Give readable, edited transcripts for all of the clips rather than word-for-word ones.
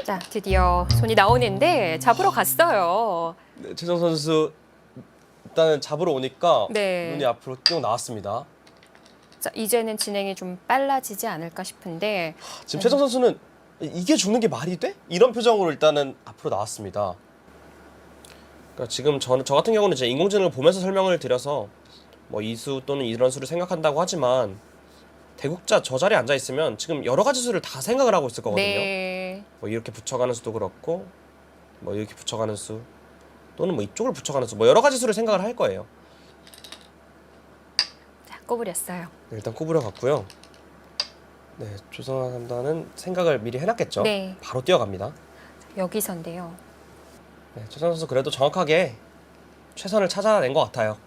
자, 드디어 손이 나오는데 잡으러 갔어요. 네, 최정 선수 일단은 잡으러 오니까 네. 눈이 앞으로 쭉 나왔습니다. 자, 이제는 진행이 좀 빨라지지 않을까 싶은데 지금 최정 선수는 이게 죽는 게 말이 돼? 이런 표정으로 일단은 앞으로 나왔습니다. 그러니까 지금 저 같은 경우는 이제 인공지능을 보면서 설명을 드려서 뭐 이수 또는 이런 수를 생각한다고 하지만 대국자 저 자리에 앉아 있으면 지금 여러 가지 수를 다 생각을 하고 있을 거거든요. 네. 뭐 이렇게 붙여가는 수도 그렇고 뭐 이렇게 붙여가는 수 또는 뭐 이쪽을 붙여가는 수 뭐 여러 가지 수를 생각을 할 거예요. 자, 꼬부렸어요. 네, 일단 구부려 갔고요. 네, 조성아 삼단은 생각을 미리 해놨겠죠. 네. 바로 뛰어갑니다. 여기서인데요. 네, 최선 선수 그래도 정확하게 최선을 찾아낸 것 같아요.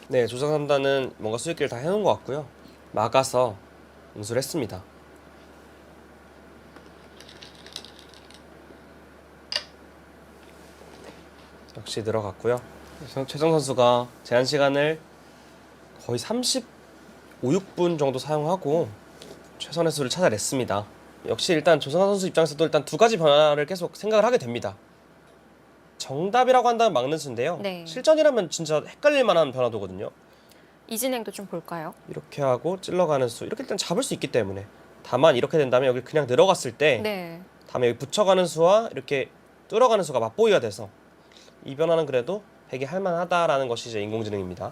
네, 조성 삼단은 뭔가 수익기를 다 해놓은 것 같고요. 막아서 응수를 했습니다. 역시 들어갔고요. 최정 선수가 제한 시간을 거의 35, 6분 정도 사용하고 최선의 수를 찾아냈습니다. 역시 일단 조성아 선수 입장에서도 일단 두 가지 변화를 계속 생각을 하게 됩니다. 정답이라고 한다면 막는 수인데요. 네. 실전이라면 진짜 헷갈릴 만한 변화도거든요. 이 진행도 좀 볼까요? 이렇게 하고 찔러가는 수 이렇게 일단 잡을 수 있기 때문에 다만 이렇게 된다면 여기 그냥 들어갔을 때 네. 다음에 여기 붙여가는 수와 이렇게 뚫어가는 수가 맞보기가 돼서 이 변화는 그래도 되게 할만하다라는 것이 이제 인공지능입니다.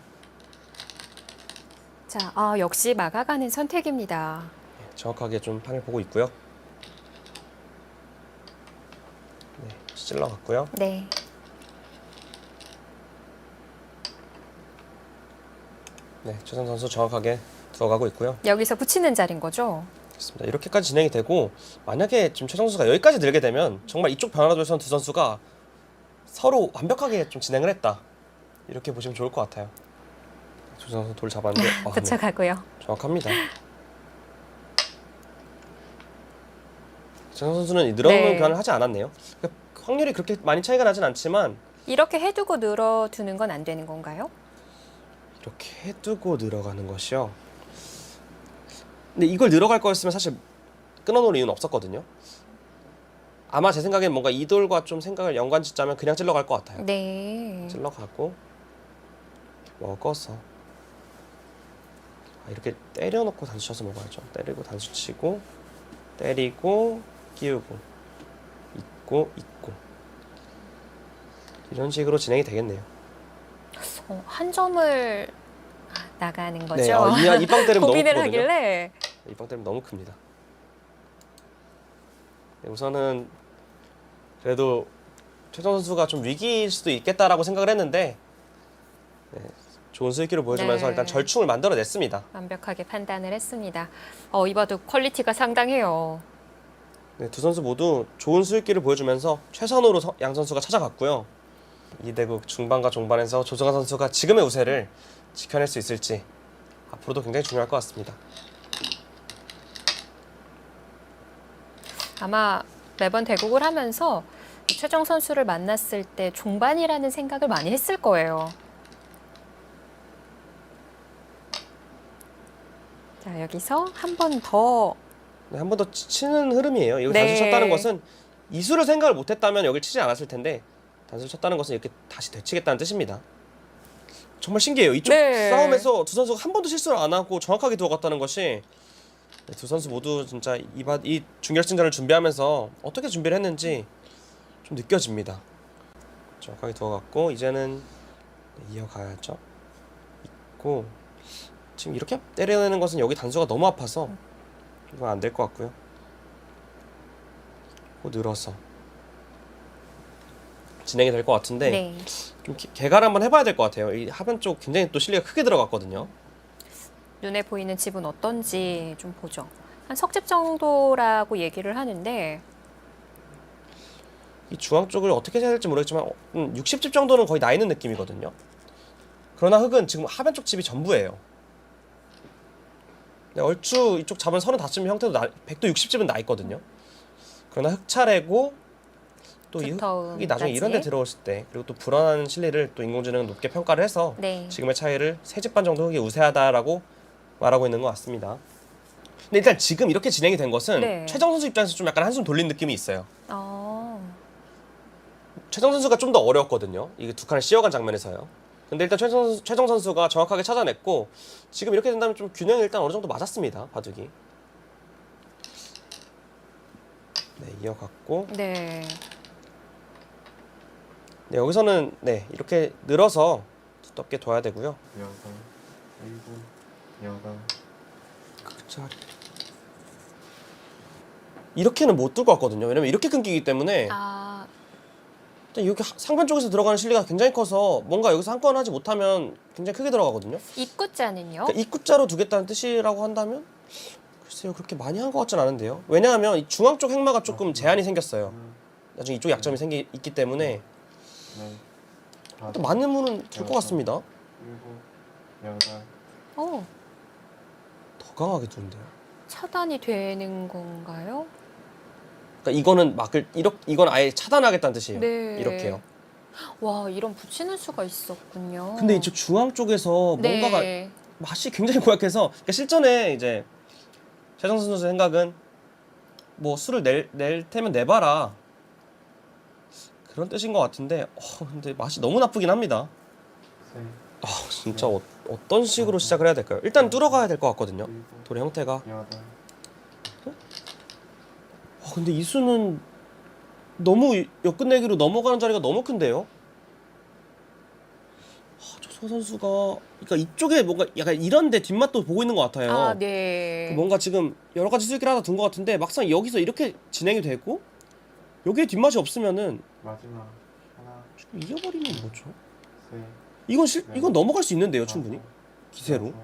자, 역시 막아가는 선택입니다. 정확하게 좀 판을 보고 있고요. 네, 찔러갔고요. 네. 네, 최선 선수 정확하게 들어가고 있고요. 여기서 붙이는 자리인 거죠? 그렇습니다. 이렇게까지 진행이 되고 만약에 지금 최정 선수가 여기까지 들게 되면 정말 이쪽 변화도에서는 두 선수가 서로 완벽하게 좀 진행을 했다. 이렇게 보시면 좋을 것 같아요. 조정 선수 돌 잡았는데 네, 붙여가고요. 정확합니다. 최정 선수는 늘어오는 네. 교환을 하지 않았네요. 그러니까 확률이 그렇게 많이 차이가 나진 않지만 이렇게 해두고 늘어두는 건 안 되는 건가요? 이렇게 해두고 늘어가는 것이요. 근데 이걸 늘어갈 거였으면 사실 끊어놓을 이유는 없었거든요. 아마 제 생각엔 뭔가 이 돌과 좀 생각을 연관짓자면 그냥 찔러갈 것 같아요. 네. 찔러가고 먹어서 이렇게 때려놓고 단수 쳐서 먹어야죠. 때리고 단수 치고 때리고 끼우고 있고 이런 식으로 진행이 되겠네요. 한 점을 나가는 거죠? 네, 이빵 때리면 너무 고민을 크거든요. 하길래 이빵 때리면 너무 큽니다. 네, 우선은 그래도 최정 선수가 좀 위기일 수도 있겠다라고 생각을 했는데 네, 좋은 수익기를 보여주면서 네. 일단 절충을 만들어냈습니다. 완벽하게 판단을 했습니다. 이봐도 퀄리티가 상당해요. 네, 두 선수 모두 좋은 수익기를 보여주면서 최선으로 양 선수가 찾아갔고요. 이 대국 중반과 종반에서 조성아 선수가 지금의 우세를 지켜낼 수 있을지 앞으로도 굉장히 중요할 것 같습니다. 아마 매번 대국을 하면서 최정 선수를 만났을 때 종반이라는 생각을 많이 했을 거예요. 자, 여기서 한 번 더. 네, 한 번 더 치는 흐름이에요. 이거 네. 단수 쳤다는 것은 이수를 생각을 못했다면 여길 치지 않았을 텐데 단수를 쳤다는 것은 이렇게 다시 되치겠다는 뜻입니다. 정말 신기해요. 이쪽 네. 싸움에서 두 선수가 한 번도 실수를 안 하고 정확하게 들어갔다는 것이 네, 두 선수 모두 진짜 이 준결승전을 준비하면서 어떻게 준비를 했는지 좀 느껴집니다. 정확하게 들어갔고 이제는 이어가야죠. 있고 지금 이렇게 때려내는 것은 여기 단수가 너무 아파서 이건 안 될 것 같고요. 늘어서 진행이 될 것 같은데 네. 좀 개가를 한번 해봐야 될 것 같아요. 이 하변 쪽 굉장히 또 실리가 크게 들어갔거든요. 눈에 보이는 집은 어떤지 좀 보죠. 한 석집 정도라고 얘기를 하는데 이 중앙 쪽을 어떻게 해야 될지 모르겠지만 60집 정도는 거의 나 있는 느낌이거든요. 그러나 흙은 지금 하변 쪽 집이 전부예요. 네, 얼추 이쪽 잡은 35집 형태도 100도 60집은 나 있거든요. 그러나 흙 차례고 또 이 흙이 나중에 이런 데 들어왔을 때 그리고 또 불어나는 실리를 또 인공지능은 높게 평가를 해서 네. 지금의 차이를 3집 반 정도 흙이 우세하다라고 말하고 있는 것 같습니다. 근데 일단 지금 이렇게 진행이 된 것은 네. 최정 선수 입장에서 좀 약간 한숨 돌린 느낌이 있어요. 아, 최정 선수가 좀 더 어려웠거든요. 이게 두 칸을 씌워간 장면에서요. 근데 일단 최정 선수가 정확하게 찾아냈고 지금 이렇게 된다면 좀 균형이 일단 어느 정도 맞았습니다. 바둑이. 네, 이어갔고 네. 네, 여기서는 네 이렇게 늘어서 두텁게 둬야 되고요. 여섯, 일곱, 여덟. 자, 이렇게는 못 뚫고 왔거든요. 왜냐면 이렇게 끊기기 때문에 아, 일단 여기 상판 쪽에서 들어가는 실리가 굉장히 커서 뭔가 여기서 한 건 하지 못하면 굉장히 크게 들어가거든요. 입구자는요? 그러니까 입구자로 두겠다는 뜻이라고 한다면 글쎄요 그렇게 많이 한 것 같진 않은데요. 왜냐하면 이 중앙 쪽 행마가 조금 제한이 생겼어요. 나중에 이쪽 약점이 있기 때문에 네, 또 다섯, 맞는 문은 될 것 같습니다. 일곱, 여덟. 어, 더 강하게 두는데요. 차단이 되는 건가요? 그러니까 이거는 이건 아예 차단하겠다는 뜻이에요. 네. 이렇게요. 와, 이런 붙이는 수가 있었군요. 근데 이쪽 중앙 쪽에서 네. 뭔가가 맛이 굉장히 고약해서 그러니까 실전에 이제 최정선 선수 생각은 뭐 술을 낼 테면 내봐라 그런 뜻인 것 같은데 근데 맛이 너무 나쁘긴 합니다. 셋, 진짜 어떤 식으로 시작을 해야 될까요? 일단 뚫어가야 될 것 같거든요. 일곱, 돌의 형태가. 여덟. 근데 이 수는 너무 역끝내기로 넘어가는 자리가 너무 큰데요. 저 선수가 그러니까 이쪽에 뭔가 약간 이런데 뒷맛도 보고 있는 것 같아요. 아, 네. 뭔가 지금 여러 가지 수익을 하나 둔 것 같은데 막상 여기서 이렇게 진행이 되고 여기에 뒷맛이 없으면은 마지막 하나, 지금 이겨버리면 뭐죠? 셋, 이건 넘어갈 수 있는데요, 충분히 다섯, 기세로. 여섯,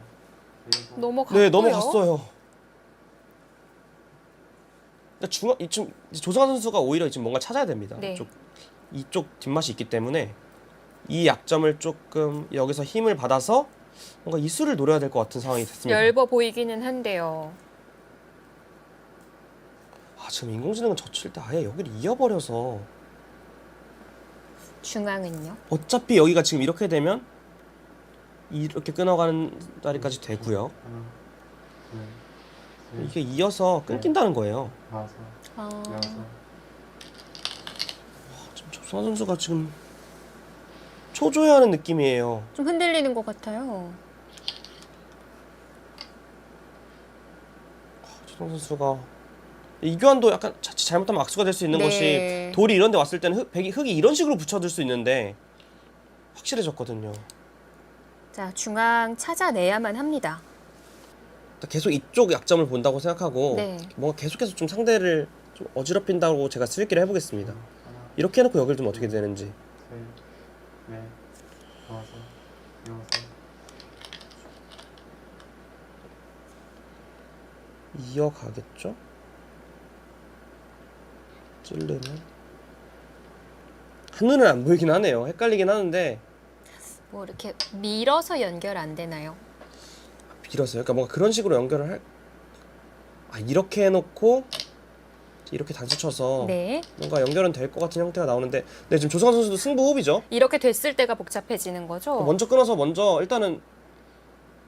일곱. 넘어갔고요. 네, 넘어갔어요. 그러니까 지금 조성환 선수가 오히려 지금 뭔가 찾아야 됩니다. 네. 이쪽 뒷맛이 있기 때문에 이 약점을 조금 여기서 힘을 받아서 뭔가 이 수를 노려야 될 것 같은 상황이 됐습니다. 얇아 보이기는 한데요. 지금 인공지능은 젖힐 때 아예 여기를 이어버려서 중앙은요? 어차피 여기가 지금 이렇게 되면 이렇게 끊어가는 자리까지 되고요. 하나, 둘, 셋, 이게 이어서 끊긴다는 거예요. 다섯, 아, 여섯. 지금 조성환 선수가 지금 초조해하는 느낌이에요. 좀 흔들리는 것 같아요. 조성환 선수가 이 교환도 약간 자칫 잘못하면 악수가 될 수 있는 네. 것이 돌이 이런 데 왔을 때는 흙이 이런 식으로 붙여들 수 있는데 확실해졌거든요. 자, 중앙 찾아내야만 합니다. 계속 이쪽 약점을 본다고 생각하고 네. 뭔가 계속해서 좀 상대를 좀 어지럽힌다고 제가 수익기를 해보겠습니다. 하나, 이렇게 해놓고 여기를 좀 어떻게 되는지. 셋, 넷, 다섯, 여섯. 이어가겠죠? 찔르면 한눈은 안 보이긴 하네요. 헷갈리긴 하는데 뭐 이렇게 밀어서 연결 안 되나요? 빌었어요. 그러니까 뭔가 그런 식으로 연결을 이렇게 해놓고 이렇게 단수 쳐서 네. 뭔가 연결은 될 것 같은 형태가 나오는데 네, 지금 조성환 선수도 승부 호흡이죠. 이렇게 됐을 때가 복잡해지는 거죠? 먼저 끊어서 일단은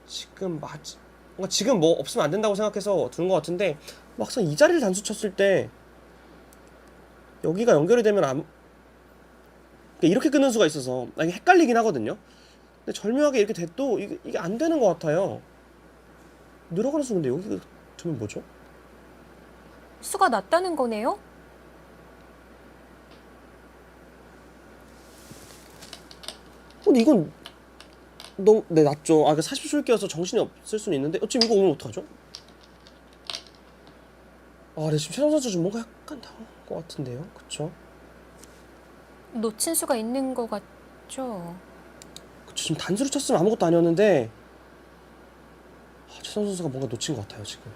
지금 뭔가 지금 뭐 없으면 안 된다고 생각해서 두는 것 같은데 막상 이 자리를 단수 쳤을 때 여기가 연결이 되면 그러니까 이렇게 끊는 수가 있어서 이게 헷갈리긴 하거든요. 근데 절묘하게 이렇게 돼도 이게 안 되는 것 같아요. 늘어가는 수 근데 여기 두면 뭐죠? 수가 낮다는 거네요? 근데 이건 너무 낮죠. 그 40초 끼어서 정신이 없을 수는 있는데 지금 이거 오면 어떡하죠? 네, 지금 최정 선수 좀 뭔가 약간 당한 것 같은데요. 그쵸? 놓친 수가 있는 것 같죠? 지금 단수를 쳤으면 아무것도 아니었는데 최정 선수가 뭔가 놓친 것 같아요 지금.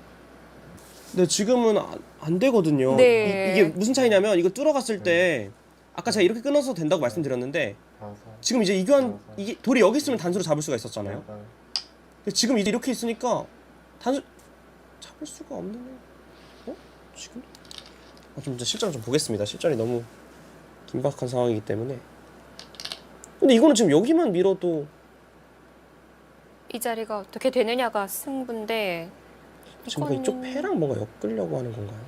근데 지금은 안 되거든요. 네. 이게 무슨 차이냐면 이거 뚫어갔을 때 아까 제가 이렇게 끊어서 된다고 말씀드렸는데 다섯, 지금 이제 이게 돌이 여기 있으면 단수로 잡을 수가 있었잖아요. 여덟. 근데 지금 이제 이렇게 있으니까 단수 잡을 수가 없는 지금? 좀 이제 실전을 좀 보겠습니다. 실전이 너무 긴박한 상황이기 때문에. 근데 이거는 지금 여기만 밀어도 이 자리가 어떻게 되느냐가 승부인데 지금 뭔가 이쪽 패랑 뭔가 엮으려고 하는 건가요?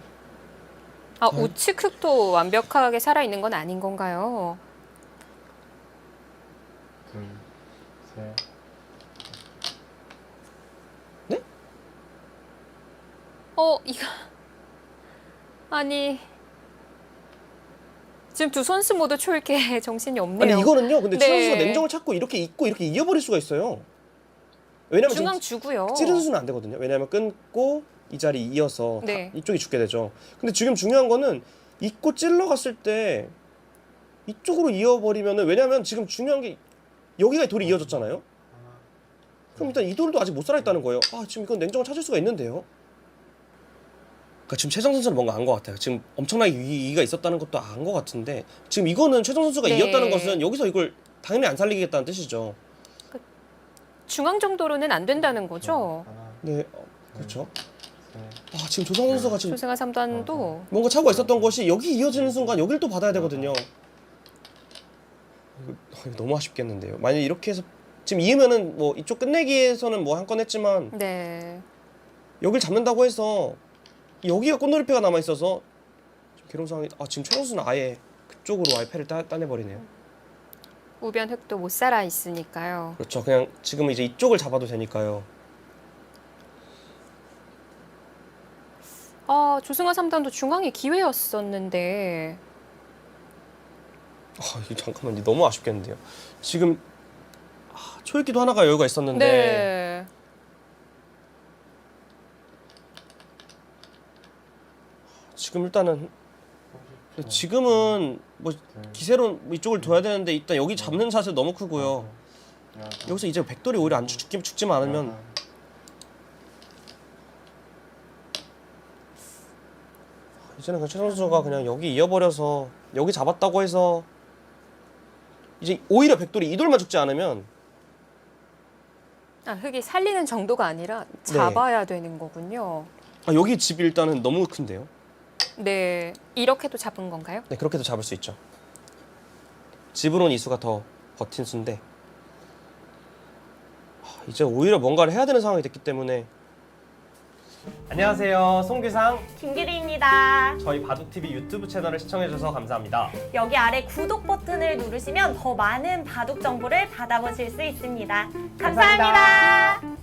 아, 우측 흙도 완벽하게 살아있는 건 아닌 건가요? 둘, 셋. 이거 아니 지금 두 선수 모두 초이렇게 정신이 없네요. 아니 이거는요. 근데 네. 최 선수가 냉정을 찾고 이렇게 있고 이렇게 이어버릴 수가 있어요. 왜냐면 중앙 지금 주고요. 찌른 선수는 안 되거든요. 왜냐면 끊고 이 자리 이어서 네. 이쪽이 죽게 되죠. 근데 지금 중요한 거는 있고 찔러 갔을 때 이쪽으로 이어버리면은 왜냐면 지금 중요한 게 여기가 돌이 이어졌잖아요. 하나, 그럼 일단 이 돌도 아직 못 살아있다는 거예요. 아 지금 이건 냉정을 찾을 수가 있는데요. 그러니까 지금 최정 선수는 뭔가 안 것 같아요. 지금 엄청나게 위기가 있었다는 것도 안 것 같은데 지금 이거는 최정 선수가 네. 이었다는 것은 여기서 이걸 당연히 안 살리겠다는 뜻이죠. 중앙 정도로는 안 된다는 거죠. 하나, 네, 그렇죠. 셋. 아 지금 조성 선수가 지금 조승아 3단도 뭔가 차고가 있었던 것이 여기 이어지는 순간 여기를 또 받아야 되거든요. 이거 너무 아쉽겠는데요. 만약 이렇게 해서 지금 이으면은 뭐 이쪽 끝내기에서는 뭐 한 건 했지만 네. 여길 잡는다고 해서 여기가 꽃놀이패가 남아 있어서 괴로운 상황이. 아 지금 최 선수는 아예 그쪽으로 아예 패를 따내버리네요. 우변 흙도 못 살아 있으니까요. 그렇죠. 그냥 지금 이제 이쪽을 잡아도 되니까요. 아, 조승아 3단도 중앙이 기회였었는데 아 이거 잠깐만 이거 너무 아쉽겠는데요. 지금 초읽기도 하나가 여유가 있었는데 네. 지금 일단은 지금은 뭐 기세로 뭐 이쪽을 둬야 되는데 일단 여기 잡는 자세 너무 크고요. 여기서 이제 백돌이 오히려 안 죽지만 않으면 이제는 그냥 최 선수가 그냥 여기 이어버려서 여기 잡았다고 해서 이제 오히려 백돌이 이 돌만 죽지 않으면 아, 흙이 살리는 정도가 아니라 잡아야 되는 거군요. 여기 집이 일단은 너무 큰데요. 네. 이렇게도 잡은 건가요? 네 그렇게도 잡을 수 있죠. 집으로는 이 수가 더 버틴 수인데 이제 오히려 뭔가를 해야 되는 상황이 됐기 때문에. 안녕하세요, 송규상. 김규리입니다. 저희 바둑TV 유튜브 채널을 시청해주셔서 감사합니다. 여기 아래 구독 버튼을 누르시면 더 많은 바둑 정보를 받아보실 수 있습니다. 감사합니다.